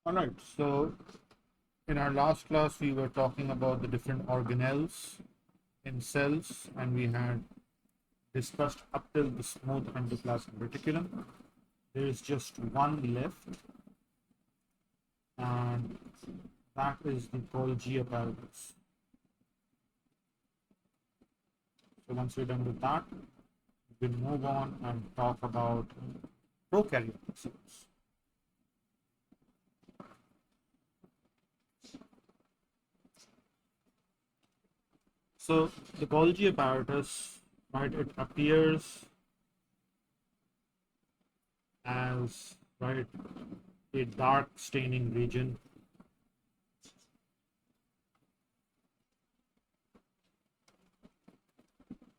All right, so in our last class, we were talking about the different organelles in cells, and we had discussed up till the smooth endoplasmic reticulum. There is just one left, and that is the Golgi apparatus. So once we're done with that, we'll move on and talk about prokaryotic cells. So the Golgi apparatus, right, it appears as, right, a dark staining region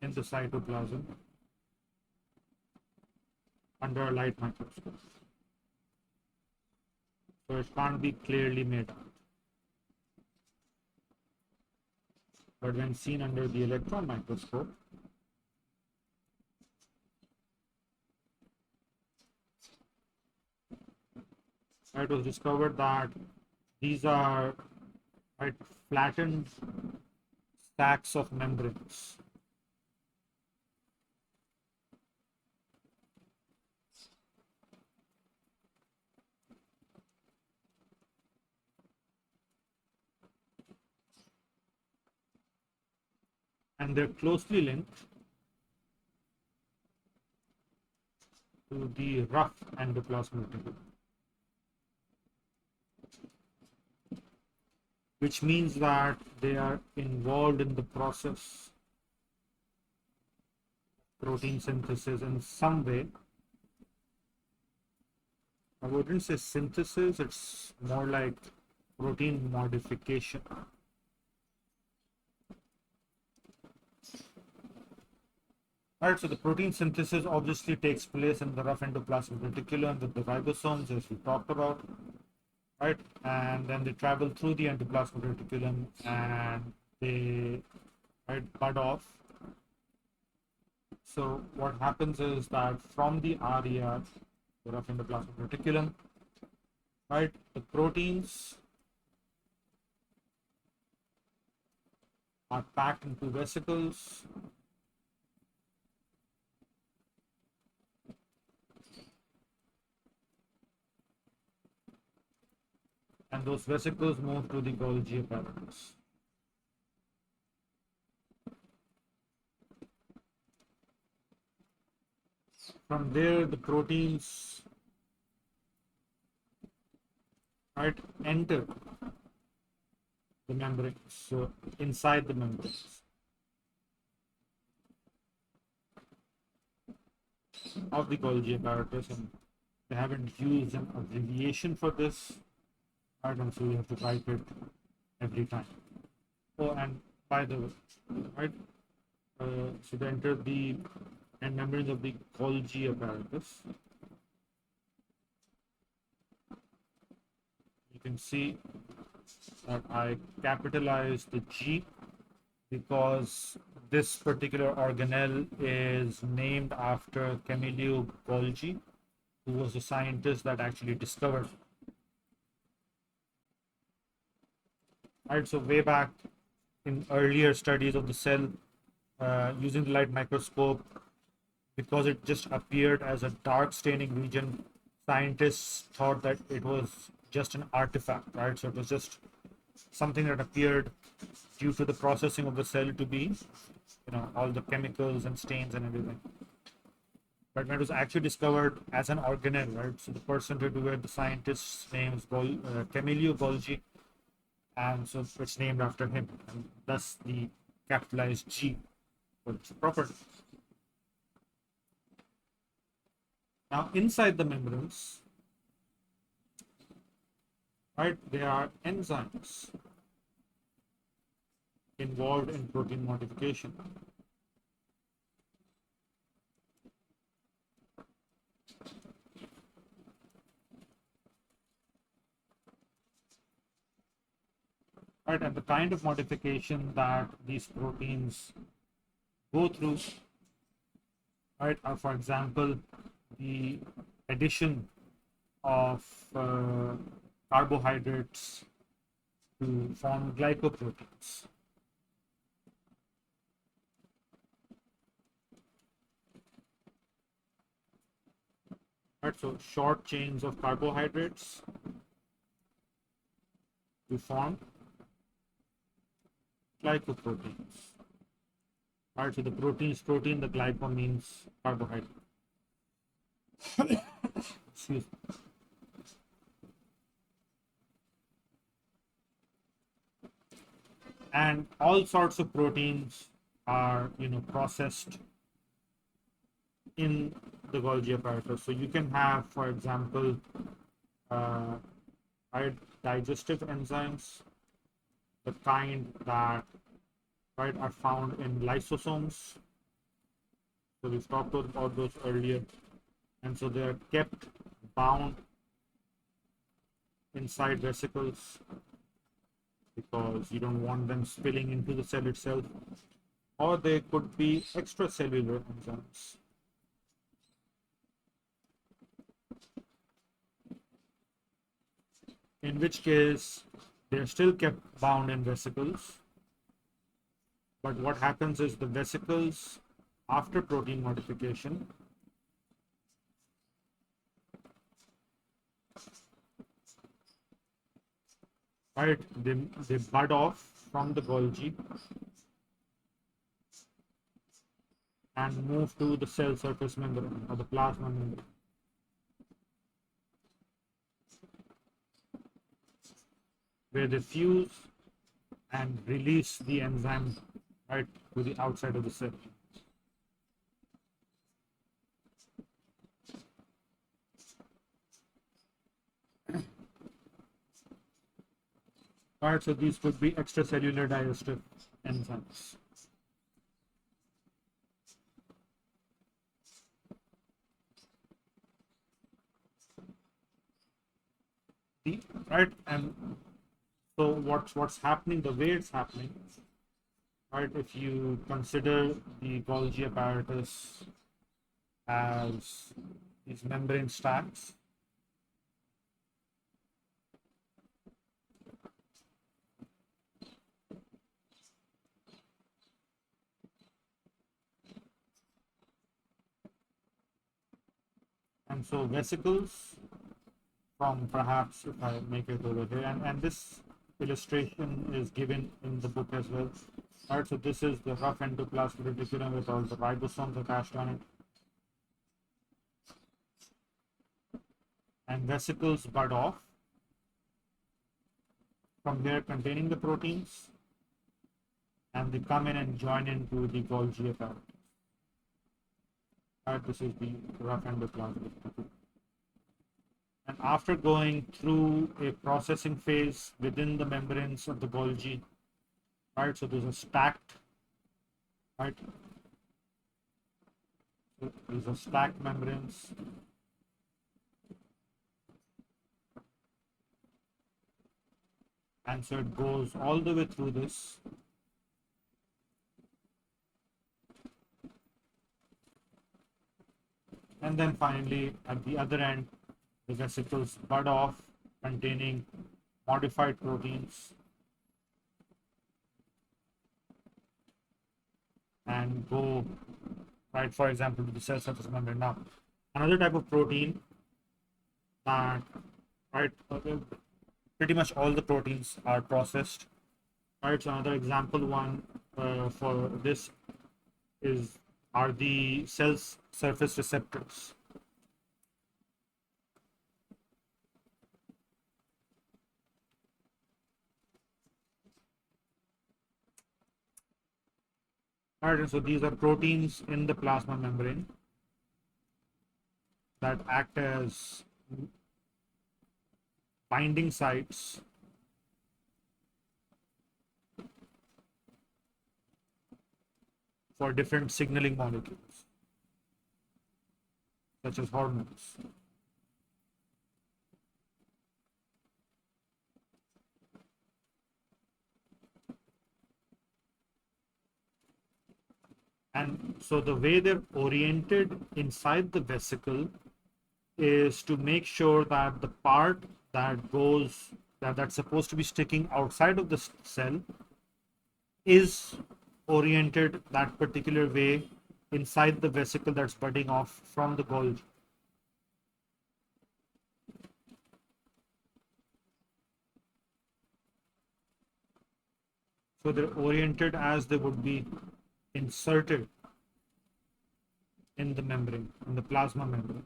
in the cytoplasm under a light microscope. So it can't be clearly made out. But when seen under the electron microscope, it was discovered that these are, right, flattened stacks of membranes. And they're closely linked to the rough endoplasmic reticulum, which means that they are involved in the process of protein synthesis in some way. I wouldn't say synthesis, it's more like protein modification. Alright, so the protein synthesis obviously takes place in the rough endoplasmic reticulum with the ribosomes, as we talked about, right? And then they travel through the endoplasmic reticulum and they, right, bud off. So what happens is that from the RER, the rough endoplasmic reticulum, right, the proteins are packed into vesicles. And those vesicles move to the Golgi apparatus. From there, the proteins, right, enter the membranes, so inside the membranes of the Golgi apparatus, and they haven't used an abbreviation for this, right, and so you have to type it every time. Oh, and by the way, right, so they enter the end membranes of the Golgi apparatus. You can see that I capitalized the G because this particular organelle is named after Camillo Golgi, who was the scientist that actually discovered it. Right, so way back in earlier studies of the cell using the light microscope, because it just appeared as a dark staining region, scientists thought that it was just an artifact, right? So it was just something that appeared due to the processing of the cell to be, all the chemicals and stains and everything. But when it was actually discovered as an organelle, right? So the person to do it, the scientist's name is Camillo Golgi, and so it's named after him, and thus the capitalized G for its property. Now, inside the membranes, right, there are enzymes involved in protein modification. Right, and the kind of modification that these proteins go through, right, are, for example, the addition of carbohydrates to form glycoproteins. Right, so short chains of carbohydrates to form glycoproteins. Right, so the protein, the glyco means carbohydrate. Excuse me. And all sorts of proteins are, processed in the Golgi apparatus. So you can have, for example, uh, digestive enzymes, the kind that are found in lysosomes. So we've talked about those earlier, and so they are kept bound inside vesicles because you don't want them spilling into the cell itself, or they could be extracellular enzymes. In which case, they're still kept bound in vesicles. But what happens is the vesicles, after protein modification, they bud off from the Golgi and move to the cell surface membrane or the plasma membrane. Where they fuse and release the enzyme to the outside of the cell. Alright, so these could be extracellular digestive enzymes. And so what's happening, the way it's happening, if you consider the Golgi apparatus as these membrane stacks, and so vesicles from, perhaps if I make it over here, and this illustration is given in the book as well. Alright, so this is the rough endoplasmic reticulum with all the ribosomes attached on it. And vesicles bud off from here containing the proteins, and they come in and join into the Golgi apparatus. Alright, this is the rough endoplasmic reticulum. And after going through a processing phase within the membranes of the Golgi, so those are stacked, so these are stacked membranes. And so it goes all the way through this. And then finally, at the other end, the vesicles bud off containing modified proteins and go, for example, to the cell surface membrane. Now, another type of protein that, pretty much all the proteins are processed. So another example one for this are the cell surface receptors. And so these are proteins in the plasma membrane that act as binding sites for different signaling molecules, such as hormones. And so the way they're oriented inside the vesicle is to make sure that the part that's supposed to be sticking outside of the cell is oriented that particular way inside the vesicle that's budding off from the Golgi. So they're oriented as they would be inserted in the membrane, in the plasma membrane.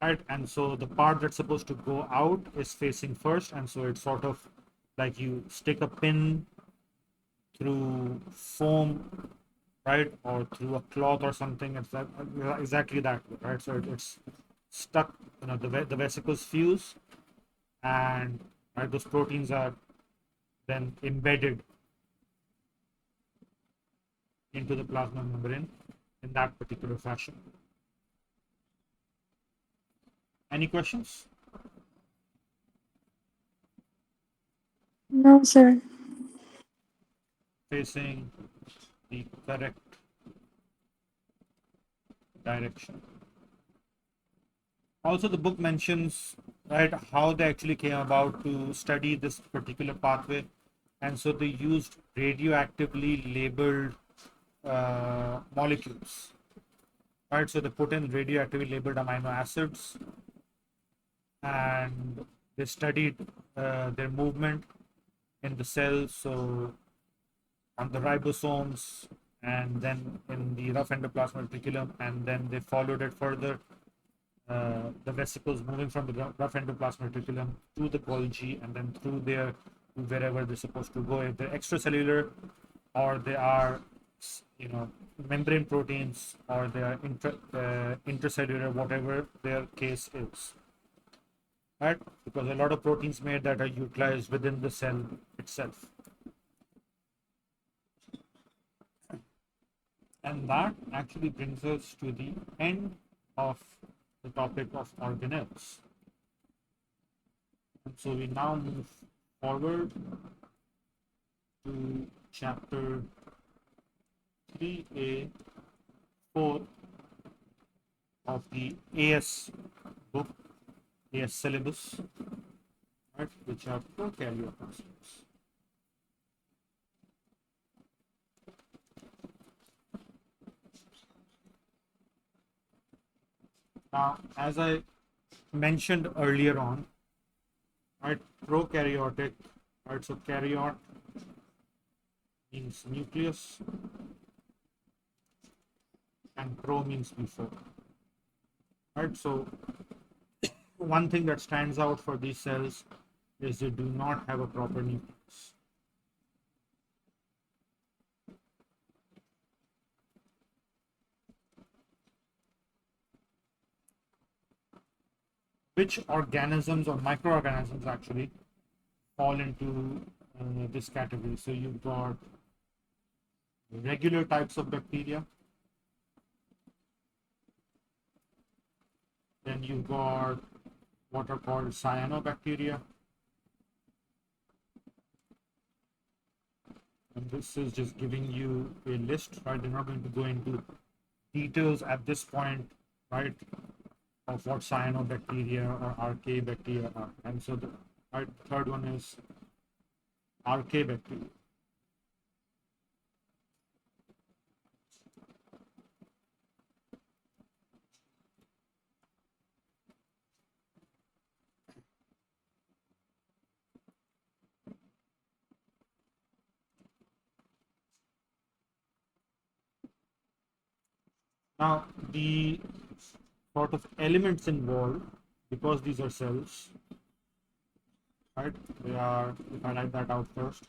Right, and so the part that's supposed to go out is facing first, and so it's sort of like you stick a pin through foam, right, or through a cloth or something. It's exactly that way, right? So it's stuck. The vesicles fuse, and right, those proteins are then embedded into the plasma membrane in that particular fashion. Any questions? No, sir. Facing the correct direction. Also, the book mentions, right, how they actually came about to study this particular pathway, and so they used radioactively labeled molecules, right? So they put in radioactively labeled amino acids, and they studied their movement in the cells, so on the ribosomes, and then in the rough endoplasmic reticulum, and then they followed it further, the vesicles moving from the rough endoplasmic reticulum to the Golgi, and then through there to wherever they're supposed to go. If they're extracellular, or they are, membrane proteins, or they are intracellular, whatever their case is, right? Because a lot of proteins made that are utilized within the cell itself. And that actually brings us to the end of the topic of organelles. And so we now move forward to chapter 3A4 of the AS book, AS syllabus, right, which are prokaryotic. Now, as I mentioned earlier on, right, prokaryotic, right, so karyot means nucleus, and pro means before, right? So one thing that stands out for these cells is they do not have a proper nucleus. Which organisms or microorganisms actually fall into this category? So you've got regular types of bacteria, then you've got what are called cyanobacteria, and this is just giving you a list, right? They're not going to go into details at this point, right, of what cyanobacteria or archaebacteria are. And so the third one is archaebacteria. Now, the sort of elements involved, because these are cells, right? They are, if I write that out first,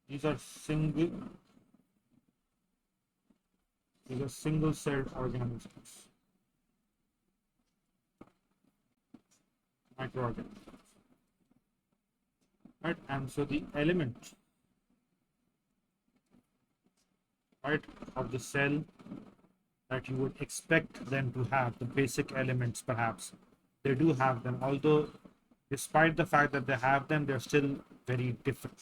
these are single-celled organisms, microorganisms, right? And so the element, right, of the cell that you would expect them to have, the basic elements perhaps, they do have them, although despite the fact that they have them, they're still very different.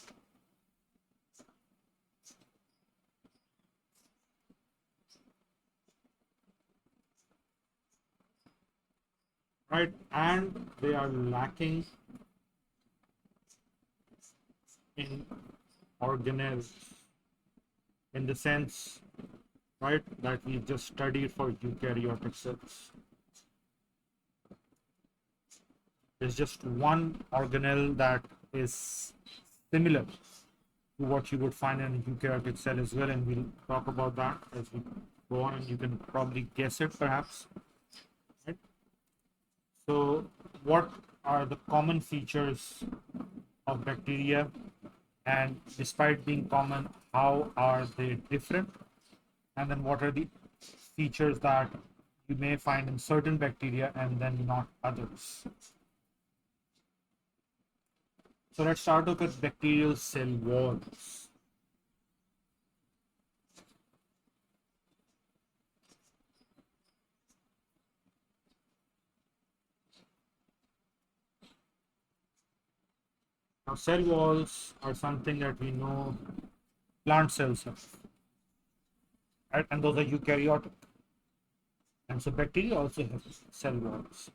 right? And they are lacking in organelles in the sense, right, that we just studied for eukaryotic cells. There's just one organelle that is similar to what you would find in a eukaryotic cell as well, and we'll talk about that as we go on, and you can probably guess it perhaps. Right? So, what are the common features of bacteria? And despite being common, how are they different? And then what are the features that you may find in certain bacteria and then not others? So let's start off with bacterial cell walls. Now, cell walls are something that we know plant cells have, right? And those are eukaryotic. And so bacteria also have cell walls.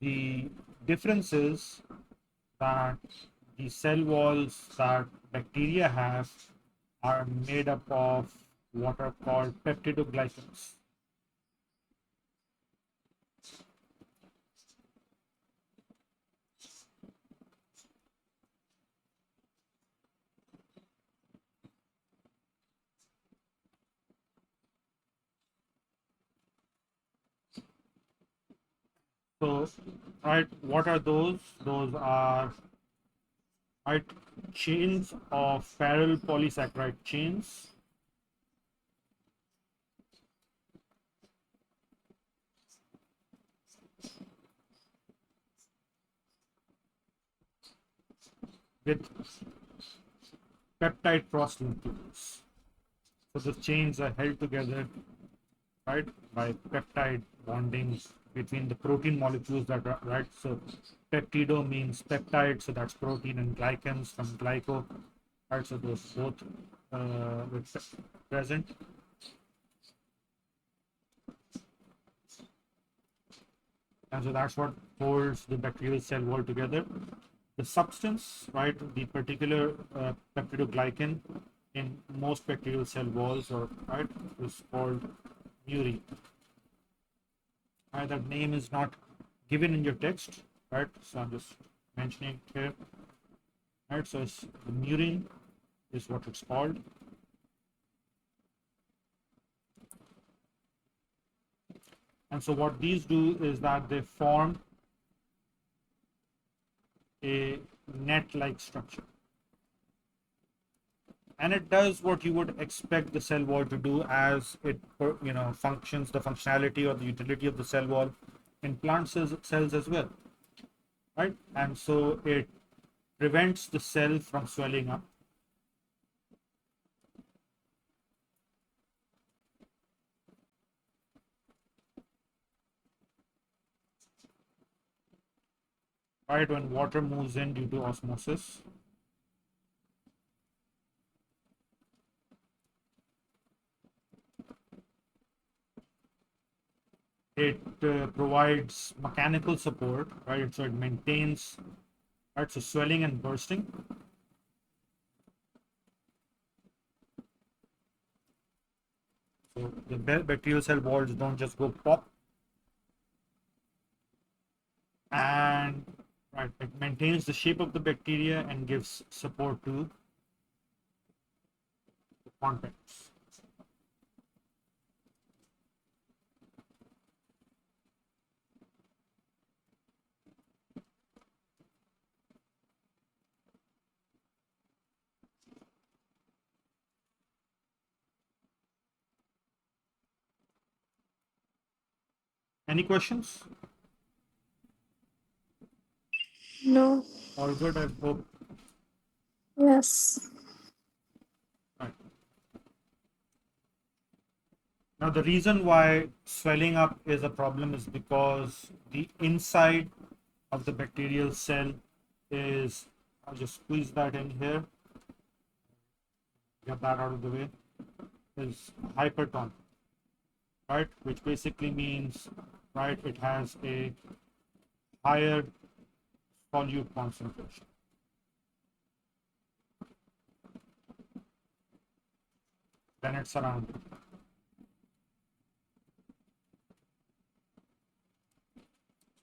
The difference is that the cell walls that bacteria have are made up of what are called peptidoglycans. So, right, what are those? Those are, right, chains of parallel polysaccharide chains with peptide cross linkage. So the chains are held together, right, by peptide bonding between the protein molecules that are, right. So peptido means peptide, so that's protein, and glycans from glyco, right. So those both present. And so that's what holds the bacterial cell wall together. The substance, right, the particular peptidoglycan in most bacterial cell walls, or right, is called murein. Right, that name is not given in your text, right? So I'm just mentioning it here. Right, so it's, the murein is what it's called. And so what these do is that they form a net-like structure. And it does what you would expect the cell wall to do, as it functions, the functionality or the utility of the cell wall in plant cells as well, right? And so it prevents the cell from swelling up. Right, when water moves in due to osmosis. It provides mechanical support, right? So it maintains, right, so swelling and bursting. So the bacterial cell walls don't just go pop. And right, it maintains the shape of the bacteria and gives support to the contents. Any questions? No. All good, I hope. Yes. Right. Now, the reason why swelling up is a problem is because the inside of the bacterial cell is, I'll just squeeze that in here, get that out of the way, is hypertonic, right? Which basically means right, it has a higher solute concentration. Then it's surrounded.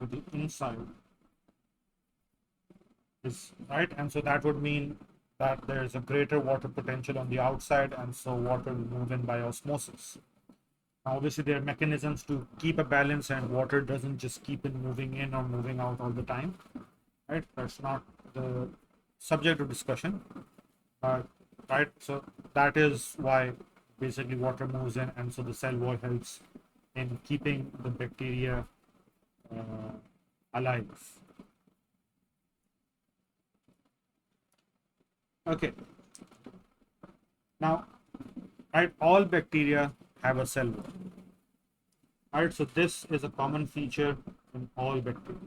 So the inside is right, and so that would mean that there is a greater water potential on the outside, and so water will move in by osmosis. Now, obviously, there are mechanisms to keep a balance, and water doesn't just keep in moving in or moving out all the time, right? That's not the subject of discussion, right? So that is why basically water moves in, and so the cell wall helps in keeping the bacteria alive. Okay. Now, right, all bacteria have a cell wall. Right, so this is a common feature in all bacteria.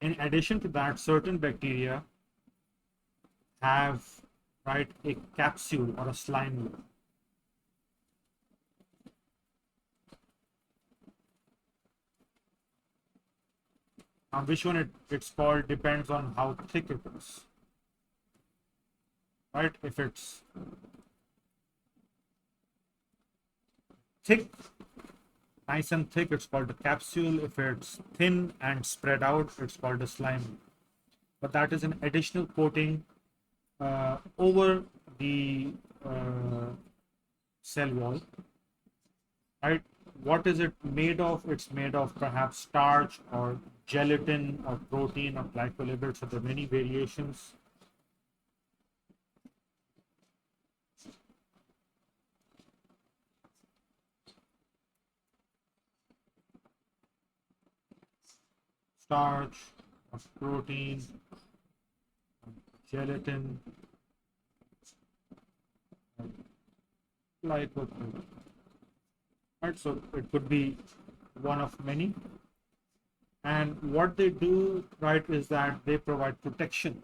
In addition to that, certain bacteria have, right, a capsule or a slime layer. Now, which one it's called depends on how thick it is. Right? If it's thick, nice and thick, it's called a capsule. If it's thin and spread out, it's called a slime. But that is an additional coating over the cell wall. Right? What is it made of? It's made of perhaps starch or gelatin or protein or glycolipids. So there are many variations. Starch, or protein, gelatin, glycopropene. Right, so it could be one of many. And what they do, right, is that they provide protection.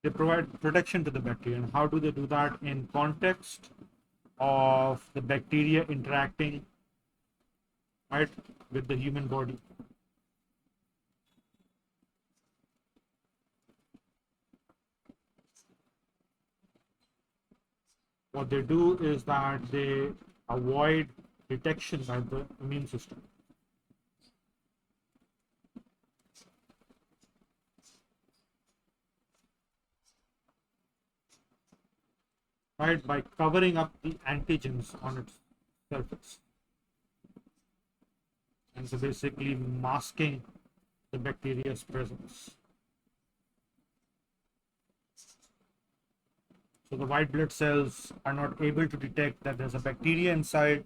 They provide protection to the bacteria. And how do they do that? In context of the bacteria interacting, right, with the human body. What they do is that they avoid detection by the immune system. Right, by covering up the antigens on its surface. And so basically masking the bacteria's presence. So the white blood cells are not able to detect that there's a bacteria inside,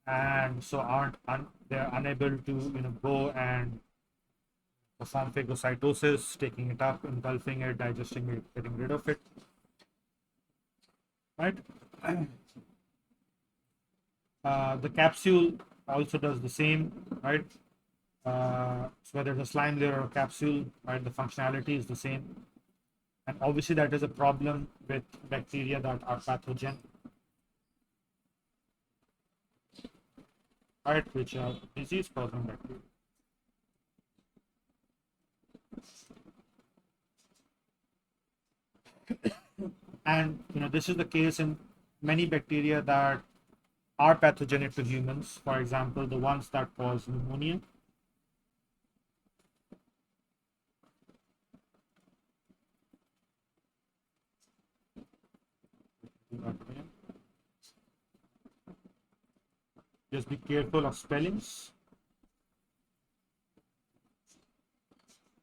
and so they're unable to go and perform phagocytosis, taking it up, engulfing it, digesting it, getting rid of it. Right? The capsule also does the same, right? So whether it's a slime layer or a capsule, right, the functionality is the same. And obviously that is a problem with bacteria that are pathogen, right, which are disease-causing bacteria. And this is the case in many bacteria that are pathogenic to humans. For example, the ones that cause pneumonia. Just be careful of spellings.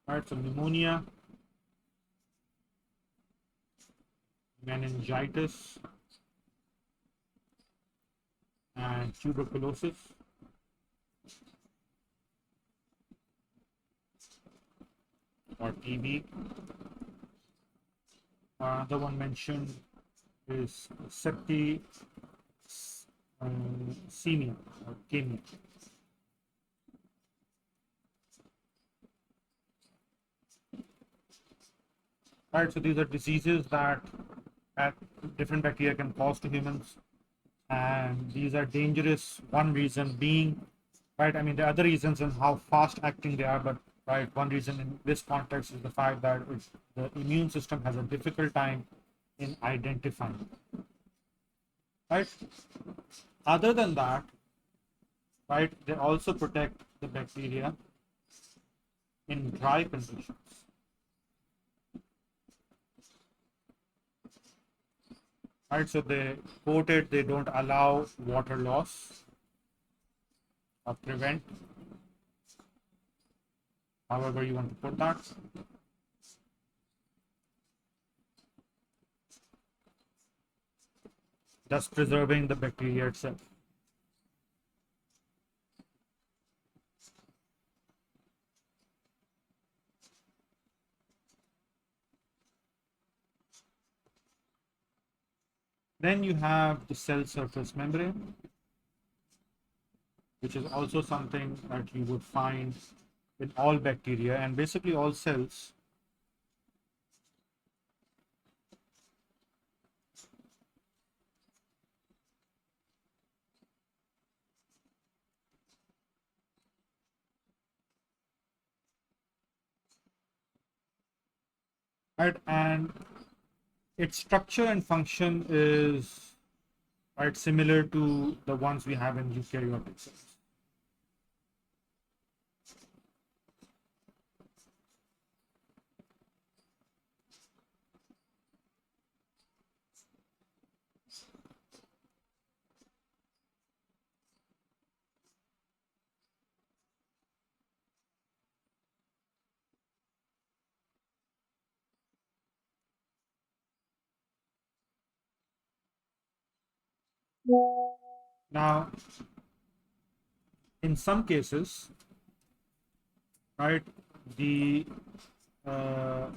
Right, so pneumonia, meningitis, and tuberculosis. Or TB. The one mentioned is leukemia or leukemia. Right, so these are diseases that different bacteria can cause to humans, and these are dangerous. One reason being, right, I mean, the other reasons and how fast acting they are, but right, one reason in this context is the fact that the immune system has a difficult time in identifying, right? Other than that, right, they also protect the bacteria in dry conditions. Right, so they coat it, they don't allow water loss or prevent, however you want to put that. Thus preserving the bacteria itself. Then you have the cell surface membrane, which is also something that you would find in all bacteria and basically all cells. Right, and its structure and function is right similar to the ones we have in eukaryotic cells. Now, in some cases, right, the uh,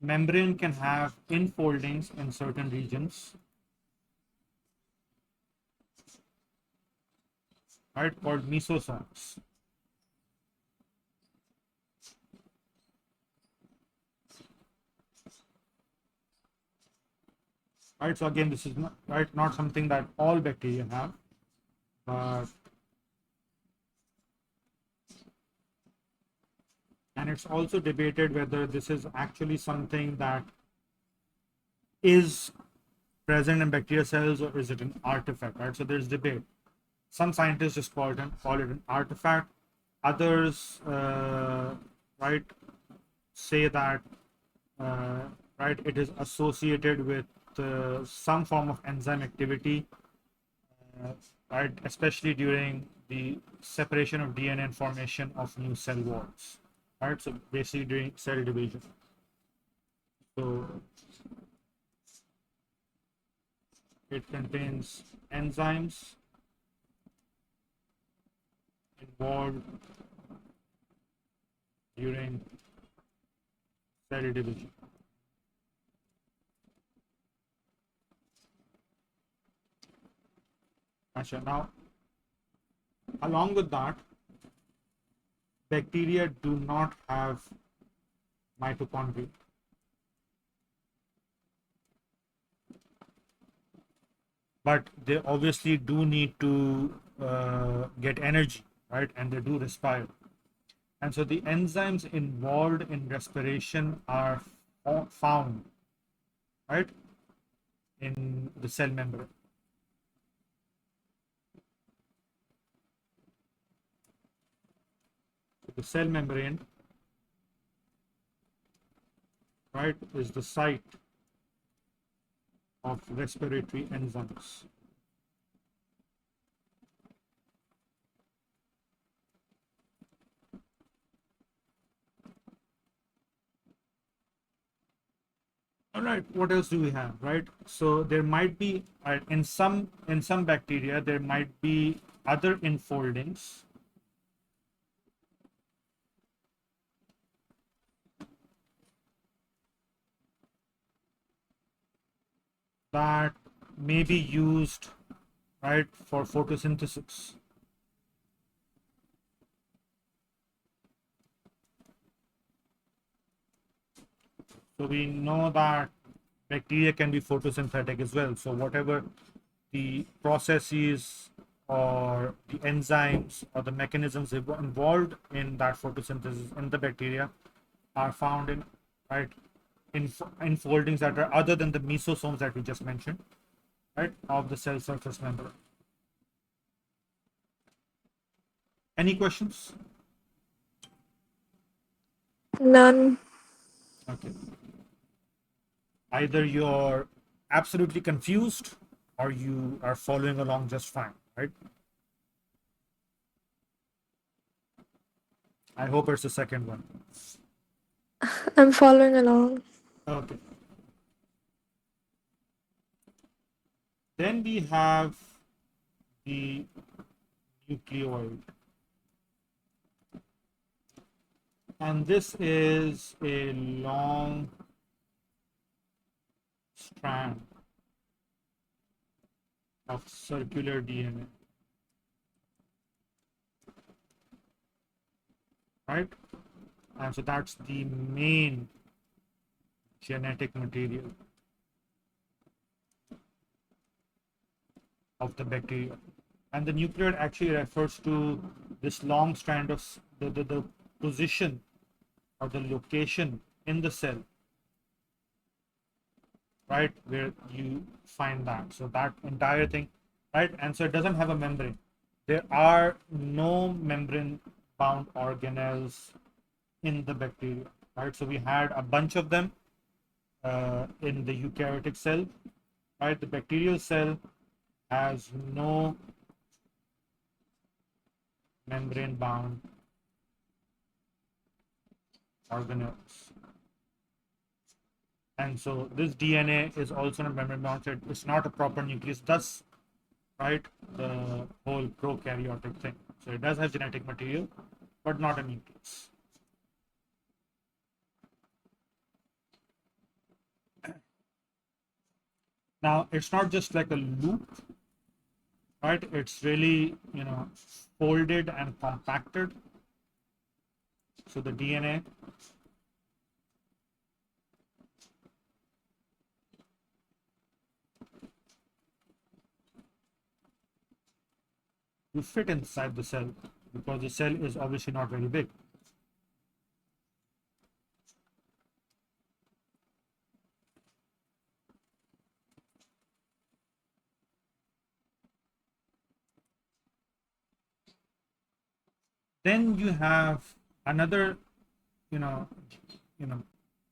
membrane can have infoldings in certain regions, right, called mesosomes. Right, so again, this is not something that all bacteria have, but and it's also debated whether this is actually something that is present in bacteria cells or is it an artifact, right? So there's debate. Some scientists just call it an artifact. Others, right, say that right, it is associated with some form of enzyme activity, uh, right, especially during the separation of DNA and formation of new cell walls, right? So basically during cell division. So it contains enzymes involved during cell division. Gotcha. Now, along with that, bacteria do not have mitochondria. But they obviously do need to get energy, right? And they do respire. And so the enzymes involved in respiration are found, right, in the cell membrane. The cell membrane, right, is the site of respiratory enzymes. All right, what else do we have, right? So there might be in some bacteria there might be other enfoldings that may be used, right, for photosynthesis. So we know that bacteria can be photosynthetic as well. So whatever the processes or the enzymes or the mechanisms involved in that photosynthesis in the bacteria are found in, right, in foldings that are other than the mesosomes that we just mentioned, right, of the cell surface membrane. Any questions? None. Okay. Either you're absolutely confused or you are following along just fine, right? I hope it's the second one. I'm following along. Okay. Then we have the nucleoid. And this is a long strand of circular DNA, right? And so that's the main genetic material of the bacteria. And the nucleoid actually refers to this long strand of the position or the location in the cell, right, where you find that. So that entire thing, right? And so it doesn't have a membrane. There are no membrane bound organelles in the bacteria, right? So we had a bunch of them in the eukaryotic cell, right? The bacterial cell has no membrane bound organelles. And so this DNA is also not membrane bound, so it's not a proper nucleus, thus, right, the whole prokaryotic thing. So it does have genetic material, but not a nucleus. Now, it's not just like a loop, right? It's really, folded and compacted. So the DNA to fit inside the cell because the cell is obviously not very big. Then you have another, you know, you know,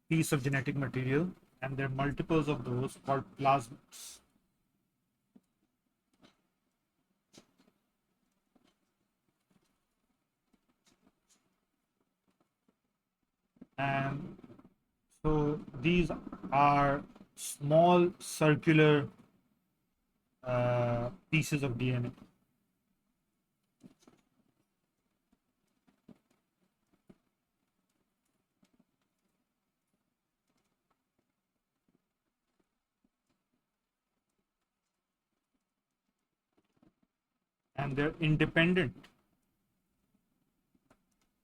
piece of genetic material, and there are multiples of those called plasmids. And so these are small circular pieces of DNA. And they're independent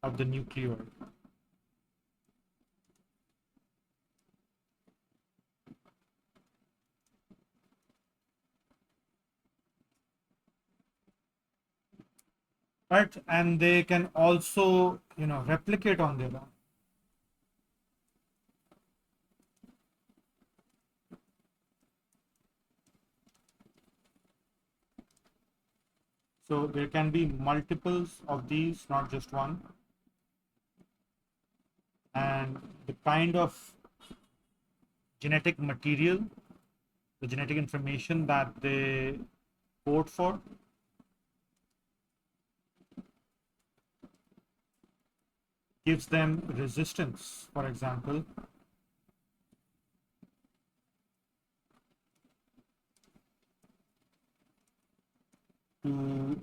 of the nucleoid. Right? And they can also, replicate on their own. So there can be multiples of these, not just one. And the kind of genetic material, the genetic information that they code for, gives them resistance, for example, to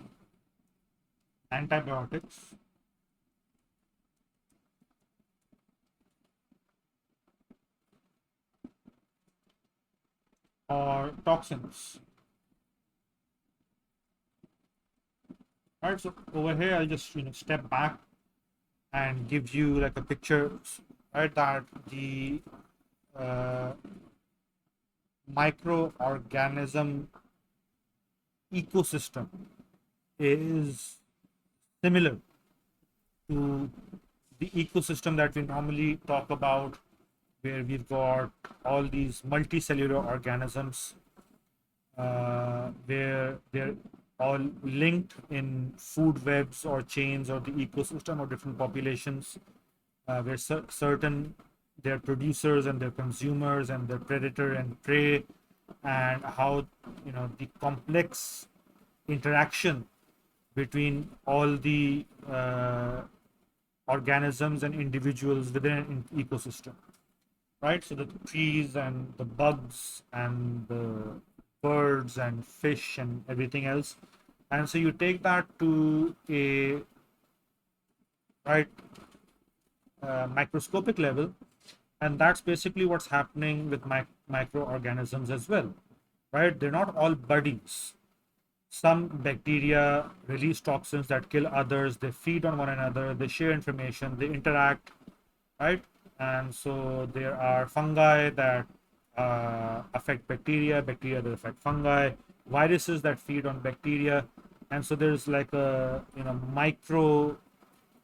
antibiotics, or toxins. Right, so over here I'll just step back and give you like a picture, right, that the uh, microorganism ecosystem is similar to the ecosystem that we normally talk about, where we've got all these multicellular organisms, where they're all linked in food webs or chains or the ecosystem or different populations, where certain their producers and their consumers and their predator and prey, and how the complex interaction between all the organisms and individuals within an ecosystem, right? So the trees and the bugs and the birds and fish and everything else. And so you take that to a right microscopic level, and that's basically what's happening with microorganisms as well, right? They're not all buddies. Some bacteria release toxins that kill others, they feed on one another, they share information, they interact, right? And so there are fungi that affect bacteria, bacteria that affect fungi, viruses that feed on bacteria, and so there's like a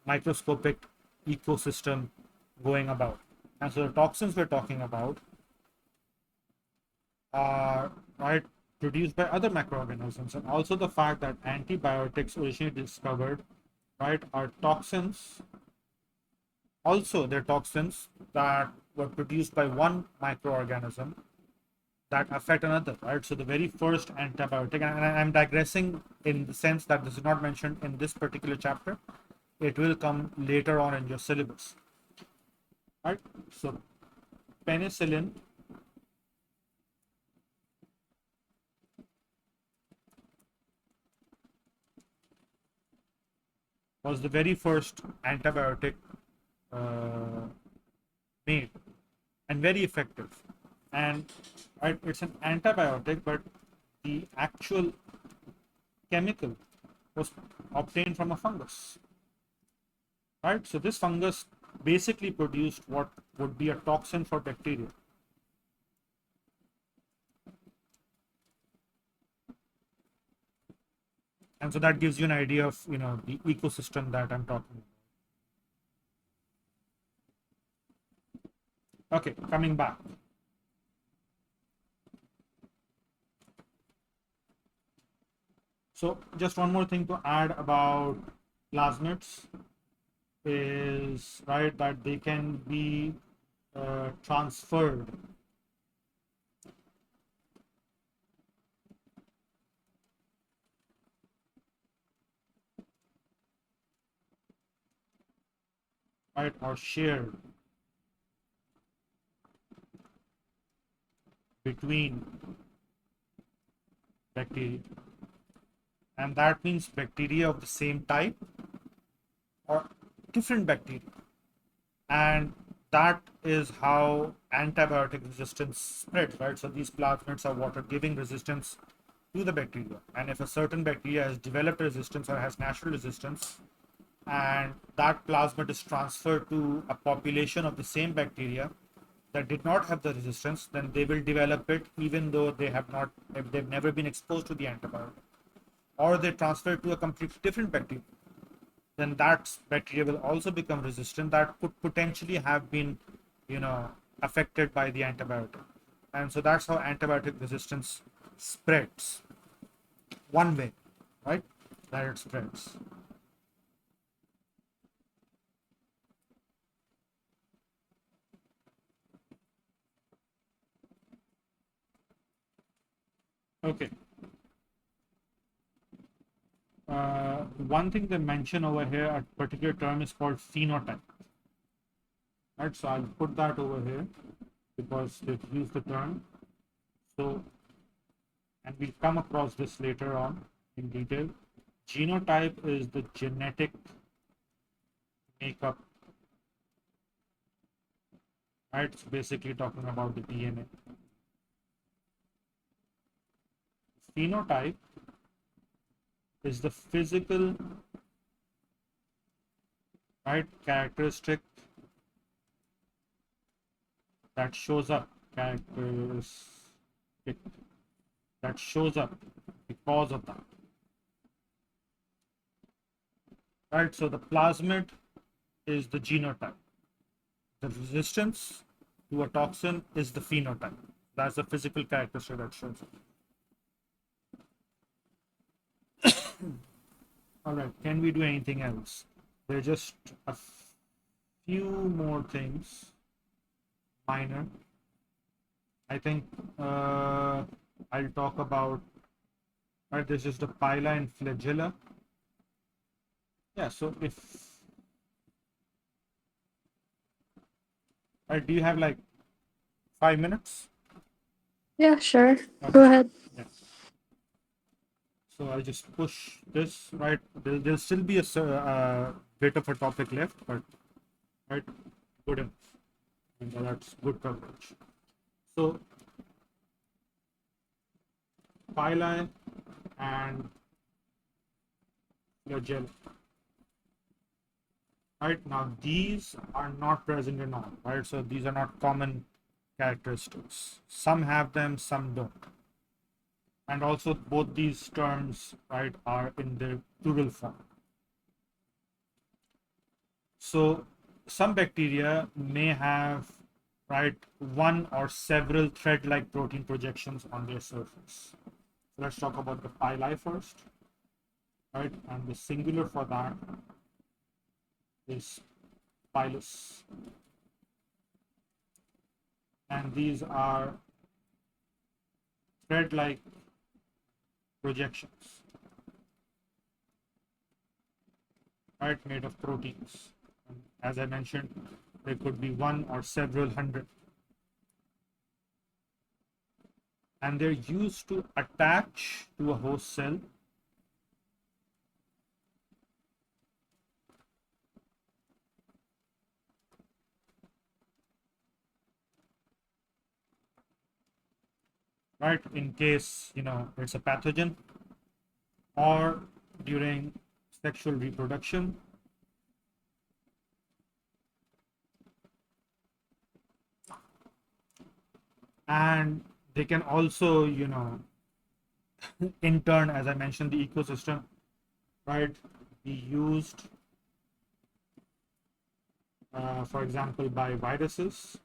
microscopic ecosystem going about. And so the toxins we're talking about are right produced by other microorganisms, and also the fact that antibiotics originally discovered, right, are toxins. Also, they're toxins that were produced by one microorganism that affect another, right? So the very first antibiotic, and I'm digressing in the sense that this is not mentioned in this particular chapter. It will come later on in your syllabus, right? So penicillin was the very first antibiotic uh, made, and very effective. And right, it's an antibiotic, but the actual chemical was obtained from a fungus, right? So this fungus basically produced what would be a toxin for bacteria. And so that gives you an idea of the ecosystem that I'm talking about. Okay, coming back. So just one more thing to add about plasmids is right that they can be transferred right or shared between bacteria, and that means bacteria of the same type or different bacteria, and that is how antibiotic resistance spreads, right? So these plasmids are what are giving resistance to the bacteria, and if a certain bacteria has developed resistance or has natural resistance, and that plasmid is transferred to a population of the same bacteria that did not have the resistance, then they will develop it even though they have not, if they've never been exposed to the antibiotic, or they transfer it to a completely different bacteria, then that bacteria will also become resistant, that could potentially have been affected by the antibiotic. And so that's how antibiotic resistance spreads, one way, right, that it spreads. Okay. One thing they mention over here, a particular term is called phenotype. Right, so I'll put that over here because they've used the term. So, and we'll come across this later on in detail. Genotype is the genetic makeup, right? It's basically talking about the DNA. phenotype is the physical, right, characteristic that shows up, characteristic that shows up because of that. Right, so the plasmid is the genotype. The resistance to a toxin is the phenotype. That's the physical characteristic that shows up. All right, can we do anything else? There are just a few more things, minor. I think I'll talk about, right, this is the pila and flagella. Yeah, so if, right, do you have like 5 minutes? Yeah, sure. Okay. Go ahead. Yeah. So I'll just push this, right? There'll still be a bit of a topic left, but right, good enough. And that's good coverage. So pili and flagella. Right, now these are not present in all, right? So these are not common characteristics. Some have them, some don't. And also both these terms, right, are in the plural form. So some bacteria may have, right, one or several thread-like protein projections on their surface. So let's talk about the pili first, right? And the singular for that is pilus. And these are thread-like projections, right, made of proteins. And as I mentioned, there could be one or several hundred. And they're used to attach to a host cell right, in case, it's a pathogen, or during sexual reproduction, and they can also, in turn, as I mentioned, the ecosystem, right, be used, for example, by viruses,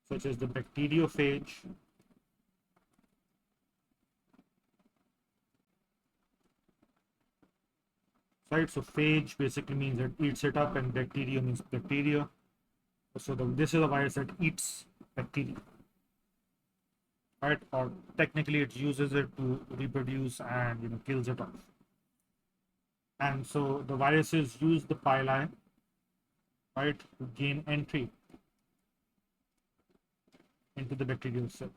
such as the bacteriophage, right? So phage basically means it eats it up, and bacteria means bacteria. So this is a virus that eats bacteria, right? Or technically, it uses it to reproduce and kills it off. And so the viruses use the pili, right, to gain entry into the bacterial cell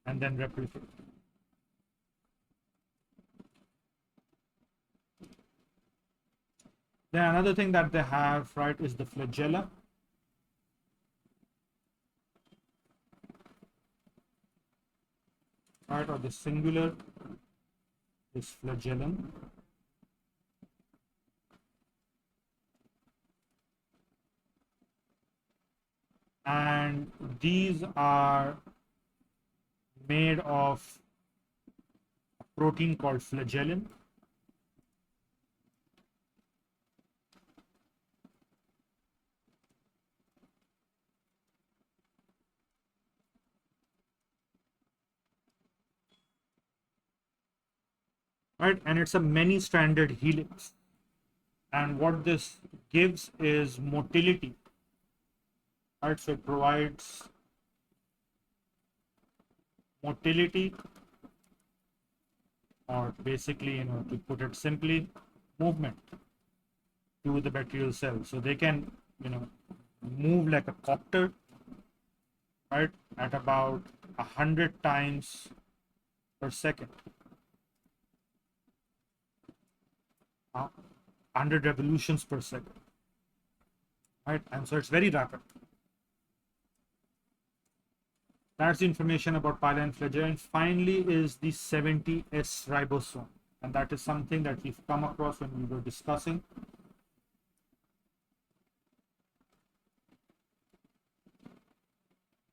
and then replicate. Then another thing that they have, right, is the flagella. Right, or the singular is flagellum. And these are made of a protein called flagellin. Right, and it's a many-stranded helix. And what this gives is motility. Right, so it provides motility, or basically, to put it simply, movement to the bacterial cell. So they can, move like a copter, right, at about 100 times per second. 100 revolutions per second, right? And so it's very rapid. That's the information about pila and flagella. And finally is the 70S ribosome. And that is something that we've come across when we were discussing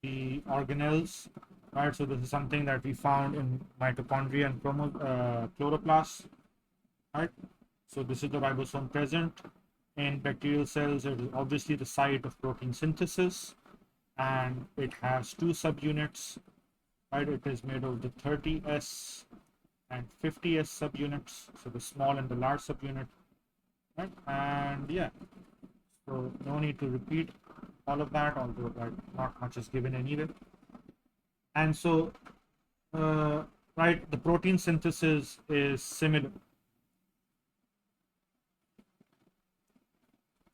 the organelles, right? So this is something that we found in mitochondria and chloroplasts, right? So this is the ribosome present in bacterial cells. It is obviously the site of protein synthesis, and it has two subunits, right? It is made of the 30S and 50S subunits, so the small and the large subunit, right? And yeah, so no need to repeat all of that, although not much is given anyway. And so, right, the protein synthesis is similar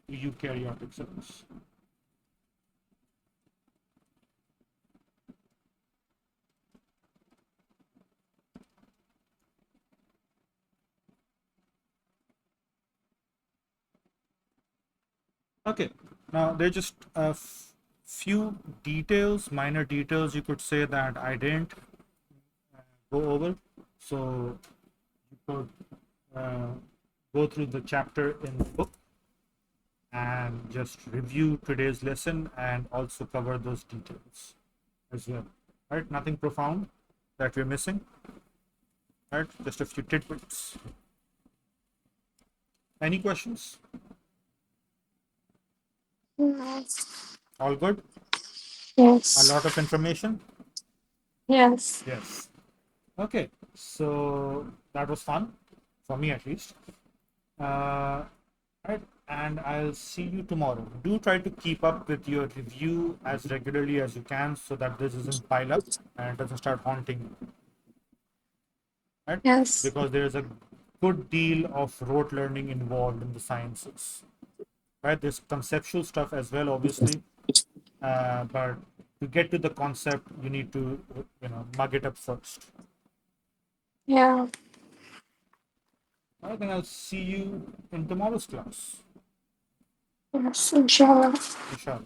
to eukaryotic cells. Okay, now there are just a few details, minor details you could say that I didn't go over. So you could go through the chapter in the book and just review today's lesson and also cover those details as well. Right? Nothing profound that we're missing. Right? Just a few tidbits. Any questions? Yes. All good? Yes. A lot of information? Yes. Yes. Okay, so that was fun for me at least. Right, and I'll see you tomorrow. Do try to keep up with your review as regularly as you can so that this doesn't pile up and doesn't start haunting you. Right? Yes. Because there is a good deal of rote learning involved in the sciences. Right? There's conceptual stuff as well, obviously, but to get to the concept, you need to, mug it up first. Yeah. All right, then I'll see you in tomorrow's class. Yes. Inshallah. Inshallah.